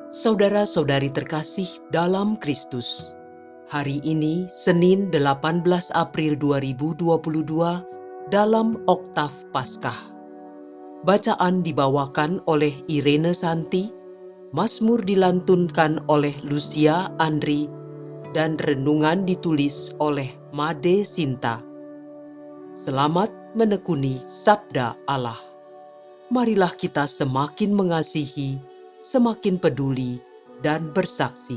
Saudara-saudari terkasih dalam Kristus, hari ini Senin 18 April 2022 dalam Oktav Paskah. Bacaan dibawakan oleh Irene Santi, Mazmur dilantunkan oleh Lucia Andri, dan renungan ditulis oleh Made Sinta. Selamat menekuni Sabda Allah. Marilah kita semakin mengasihi, semakin peduli, dan bersaksi.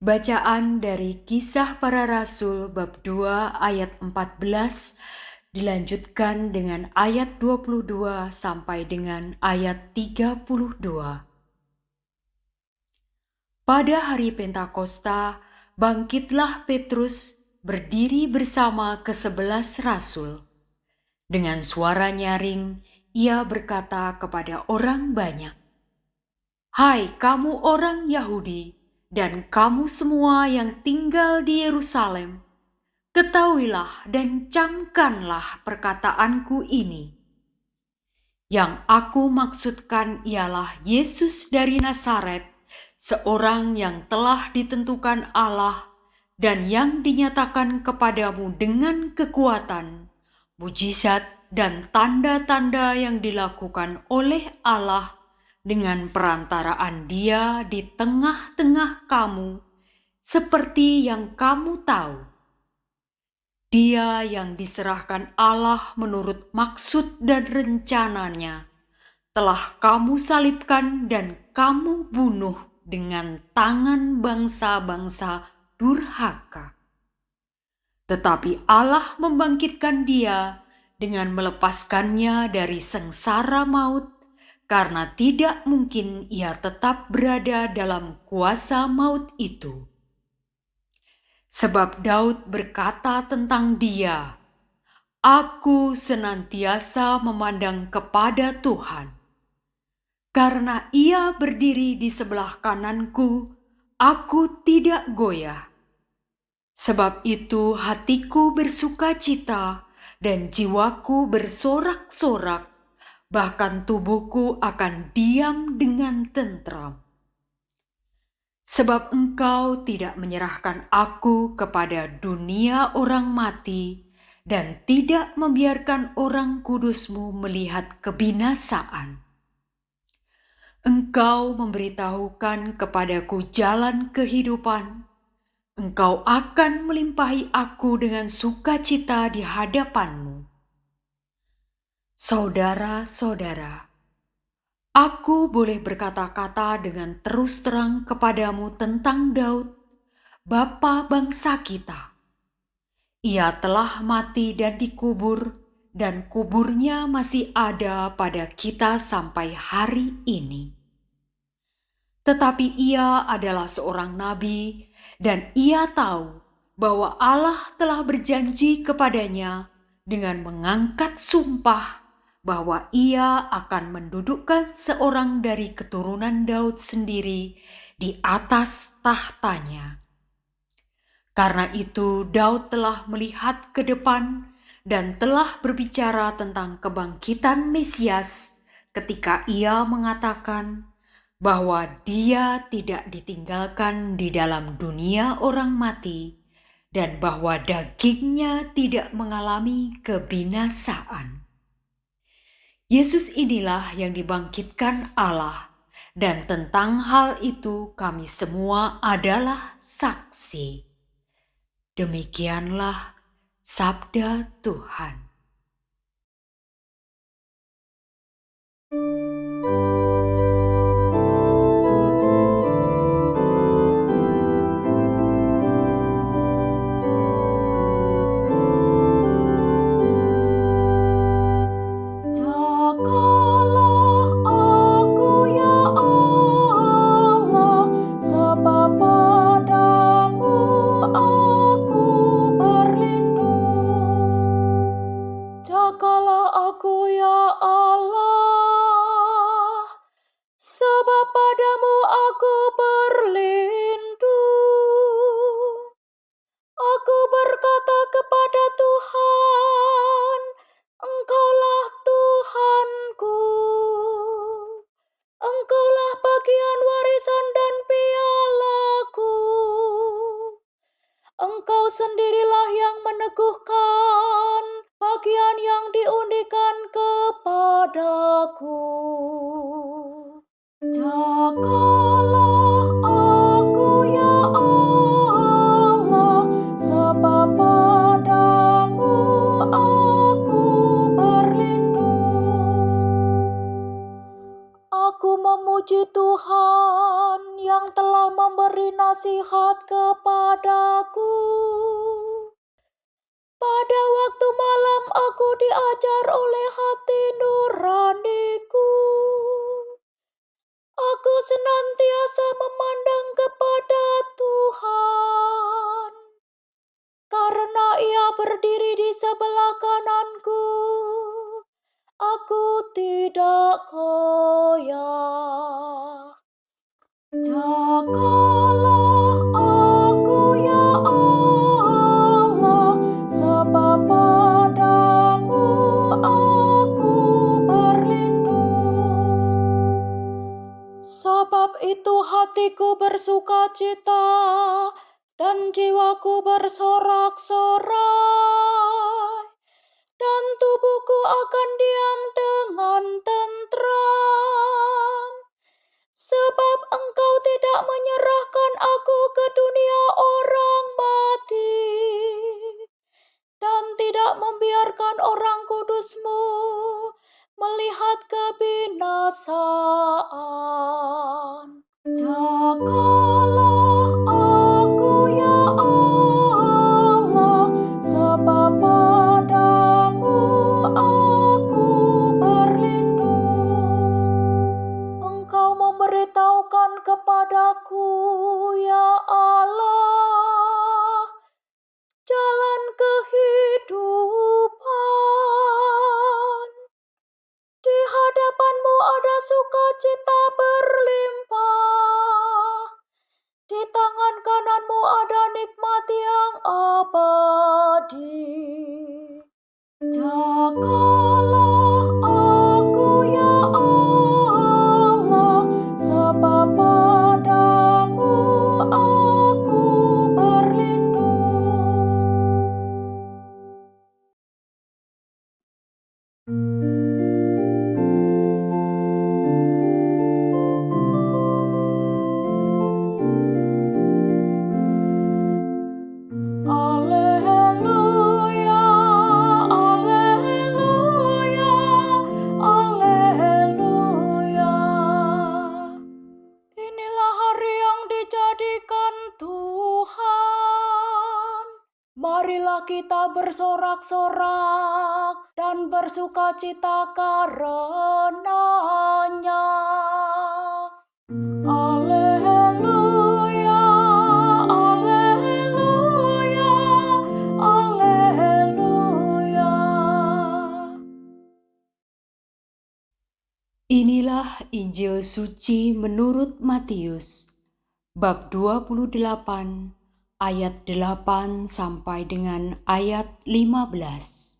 Bacaan dari Kisah Para Rasul bab 2 ayat 14 dilanjutkan dengan ayat 22 sampai dengan ayat 32. Pada hari Pentakosta, bangkitlah Petrus berdiri bersama ke-11 rasul. Dengan suara nyaring, ia berkata kepada orang banyak, "Hai kamu orang Yahudi dan kamu semua yang tinggal di Yerusalem, ketahuilah dan camkanlah perkataanku ini. Yang aku maksudkan ialah Yesus dari Nazaret, seorang yang telah ditentukan Allah dan yang dinyatakan kepadamu dengan kekuatan, mujizat dan tanda-tanda yang dilakukan oleh Allah dengan perantaraan Dia di tengah-tengah kamu, seperti yang kamu tahu. Dia yang diserahkan Allah menurut maksud dan rencananya, telah kamu salibkan dan kamu bunuh dengan tangan bangsa-bangsa durhaka. Tetapi Allah membangkitkan Dia dengan melepaskannya dari sengsara maut, karena tidak mungkin Ia tetap berada dalam kuasa maut itu. Sebab Daud berkata tentang Dia, "Aku senantiasa memandang kepada Tuhan. Karena Ia berdiri di sebelah kananku, aku tidak goyah. Sebab itu hatiku bersukacita dan jiwaku bersorak-sorak, bahkan tubuhku akan diam dengan tentram. Sebab Engkau tidak menyerahkan aku kepada dunia orang mati dan tidak membiarkan orang kudus-Mu melihat kebinasaan. Engkau memberitahukan kepadaku jalan kehidupan. Engkau akan melimpahi aku dengan sukacita di hadapan-Mu." Saudara-saudara, aku boleh berkata-kata dengan terus terang kepadamu tentang Daud, bapa bangsa kita. Ia telah mati dan dikubur, dan kuburnya masih ada pada kita sampai hari ini. Tetapi ia adalah seorang nabi, dan ia tahu bahwa Allah telah berjanji kepadanya dengan mengangkat sumpah bahwa ia akan mendudukkan seorang dari keturunan Daud sendiri di atas tahtanya. Karena itu Daud telah melihat ke depan dan telah berbicara tentang kebangkitan Mesias ketika ia mengatakan bahwa Dia tidak ditinggalkan di dalam dunia orang mati dan bahwa dagingnya tidak mengalami kebinasaan. Yesus inilah yang dibangkitkan Allah, dan tentang hal itu kami semua adalah saksi. Demikianlah sabda Tuhan. Jagalah aku ya Allah, sebab padamu aku berlindung. Jagalah aku ya Allah, Engkau sendirilah yang meneguhkan bagian yang diundikan kepadaku. Jagalah aku ya Allah, sebab padamu aku berlindung. Aku memuji Tuhan yang telah memberi nasihat kepadaku. Pada waktu malam aku diajar oleh hati nuraniku. Aku senantiasa memandang kepada Tuhan, karena Ia berdiri di sebelah kananku. Aku tidak goyah. Jagalah aku ya Allah, sebab padamu aku berlindung. Sebab itu hatiku bersukacita dan jiwaku bersorak-sorai, dan tubuhku akan diam dengan tentram. Sebab Engkau tidak menyerahkan aku ke dunia orang mati, dan tidak membiarkan orang kudus-Mu melihat kebinasaan. Jagalah aku ya Allah, sebab padamu aku berlindung. Engkau memberitahukan kepadaku ya Allah jalan kehidupan. Di hadapan-Mu ada sukacita berlimpah. Di tangan kanan-Mu ada nikmat yang abadi. Jagalah aku ya Allah, sebab padamu aku berlindung. Alleluia, alleluia, alleluia. Inilah hari yang dijadikan Tuhan. Marilah kita bersorak-sorak dan bersukacita karenanya. Alleluia, alleluia, alleluia. Inilah Injil suci menurut Matius, bab 28, ayat 8 sampai dengan ayat 15.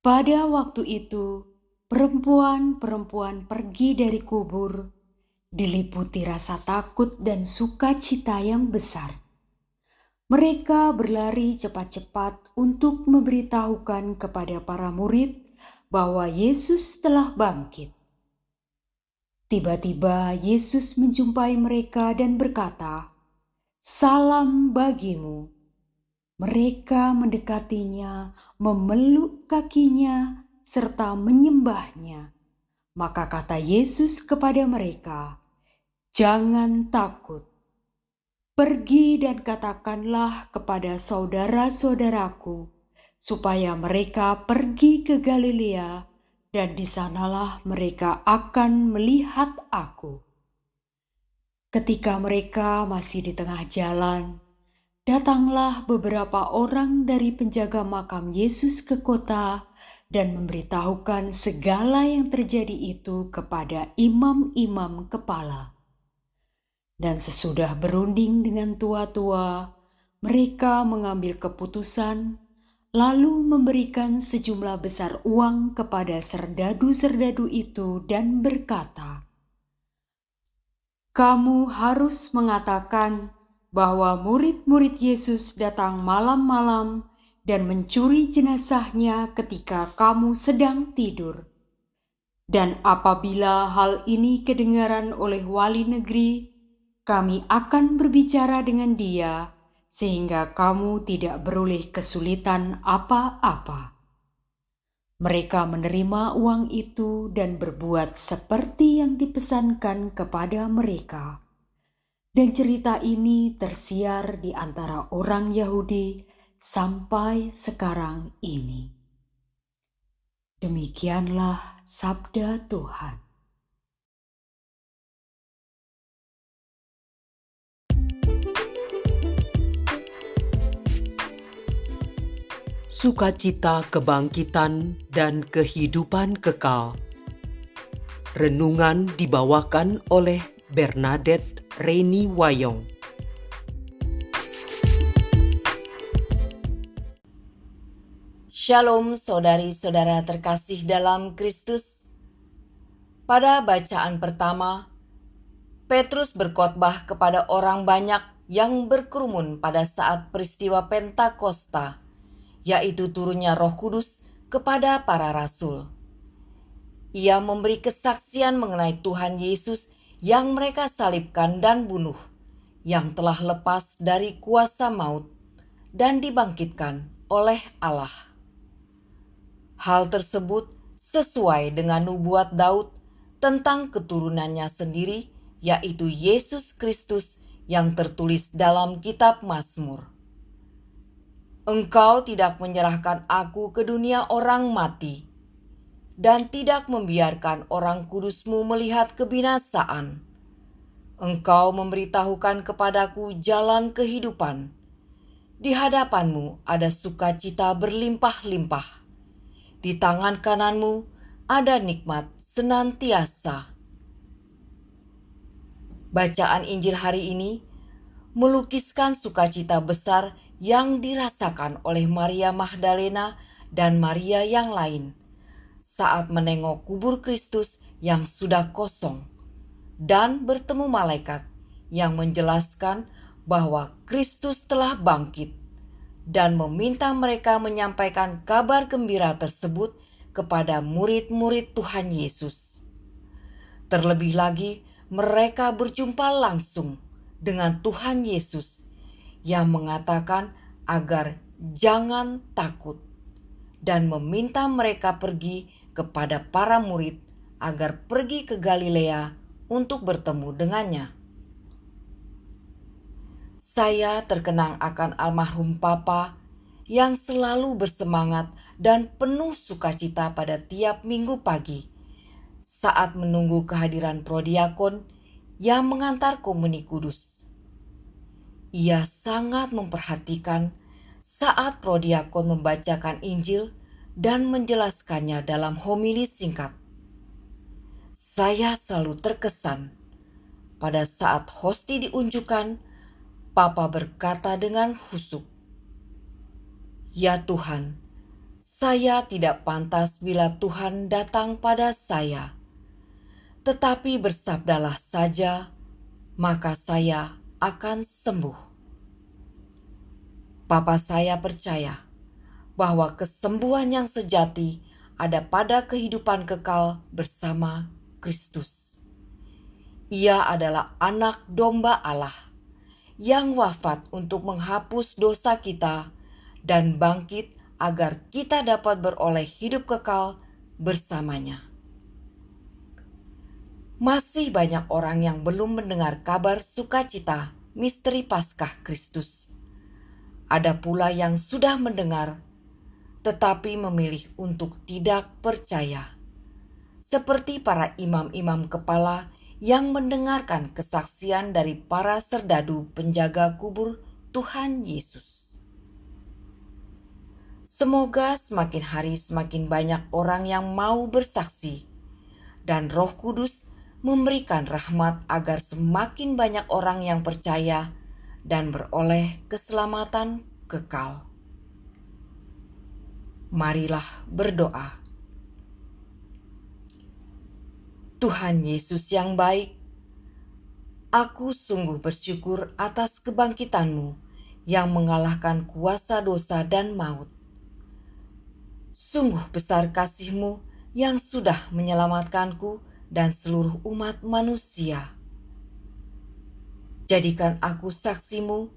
Pada waktu itu, perempuan-perempuan pergi dari kubur, diliputi rasa takut dan sukacita yang besar. Mereka berlari cepat-cepat untuk memberitahukan kepada para murid bahwa Yesus telah bangkit. Tiba-tiba Yesus menjumpai mereka dan berkata, "Salam bagimu." Mereka mendekatinya, memeluk kakinya, serta menyembahnya. Maka kata Yesus kepada mereka, "Jangan takut. Pergi dan katakanlah kepada saudara-saudaraku, supaya mereka pergi ke Galilea, dan di sanalah mereka akan melihat aku." Ketika mereka masih di tengah jalan, datanglah beberapa orang dari penjaga makam Yesus ke kota dan memberitahukan segala yang terjadi itu kepada imam-imam kepala. Dan sesudah berunding dengan tua-tua, mereka mengambil keputusan, lalu memberikan sejumlah besar uang kepada serdadu-serdadu itu dan berkata, "Kamu harus mengatakan bahwa murid-murid Yesus datang malam-malam dan mencuri jenazahnya ketika kamu sedang tidur. Dan apabila hal ini kedengaran oleh wali negeri, kami akan berbicara dengan dia sehingga kamu tidak beroleh kesulitan apa-apa." Mereka menerima uang itu dan berbuat seperti yang dipesankan kepada mereka. Dan cerita ini tersiar di antara orang Yahudi sampai sekarang ini. Demikianlah sabda Tuhan. Sukacita kebangkitan dan kehidupan kekal. Renungan dibawakan oleh Bernadette Reni Wayong. Shalom saudari-saudara terkasih dalam Kristus. Pada bacaan pertama, Petrus berkhotbah kepada orang banyak yang berkerumun pada saat peristiwa Pentakosta, yaitu turunnya Roh Kudus kepada para rasul. Ia memberi kesaksian mengenai Tuhan Yesus yang mereka salibkan dan bunuh, yang telah lepas dari kuasa maut dan dibangkitkan oleh Allah. Hal tersebut sesuai dengan nubuat Daud tentang keturunannya sendiri, yaitu Yesus Kristus yang tertulis dalam kitab Mazmur. "Engkau tidak menyerahkan aku ke dunia orang mati, dan tidak membiarkan orang kudus-Mu melihat kebinasaan. Engkau memberitahukan kepadaku jalan kehidupan. Di hadapan-Mu ada sukacita berlimpah-limpah. Di tangan kanan-Mu ada nikmat senantiasa." Bacaan Injil hari ini melukiskan sukacita besar yang dirasakan oleh Maria Magdalena dan Maria yang lain saat menengok kubur Kristus yang sudah kosong dan bertemu malaikat yang menjelaskan bahwa Kristus telah bangkit dan meminta mereka menyampaikan kabar gembira tersebut kepada murid-murid Tuhan Yesus. Terlebih lagi, mereka berjumpa langsung dengan Tuhan Yesus yang mengatakan agar jangan takut dan meminta mereka pergi kepada para murid agar pergi ke Galilea untuk bertemu dengannya. Saya terkenang akan almarhum Papa yang selalu bersemangat dan penuh sukacita pada tiap minggu pagi saat menunggu kehadiran prodiakon yang mengantar komuni kudus. Ia sangat memperhatikan saat prodiakon membacakan Injil dan menjelaskannya dalam homili singkat. Saya selalu terkesan pada saat hosti diunjukkan, Papa berkata dengan khusyuk, "Ya Tuhan, saya tidak pantas bila Tuhan datang pada saya. Tetapi bersabdalah saja, maka saya akan sembuh." Papa saya percaya bahwa kesembuhan yang sejati ada pada kehidupan kekal bersama Kristus. Ia adalah anak domba Allah yang wafat untuk menghapus dosa kita dan bangkit agar kita dapat beroleh hidup kekal bersamanya. Masih banyak orang yang belum mendengar kabar sukacita misteri Paskah Kristus. Ada pula yang sudah mendengar, tetapi memilih untuk tidak percaya. Seperti para imam-imam kepala yang mendengarkan kesaksian dari para serdadu penjaga kubur Tuhan Yesus. Semoga semakin hari semakin banyak orang yang mau bersaksi, dan Roh Kudus memberikan rahmat agar semakin banyak orang yang percaya dan beroleh keselamatan kekal. Marilah berdoa. Tuhan Yesus yang baik, Aku sungguh bersyukur atas kebangkitan-Mu yang mengalahkan kuasa dosa dan maut. Sungguh besar kasih-Mu yang sudah menyelamatkanku dan seluruh umat manusia. Jadikan aku saksi-Mu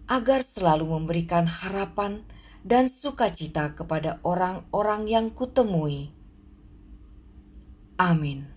agar selalu memberikan harapan dan sukacita kepada orang-orang yang kutemui. Amin.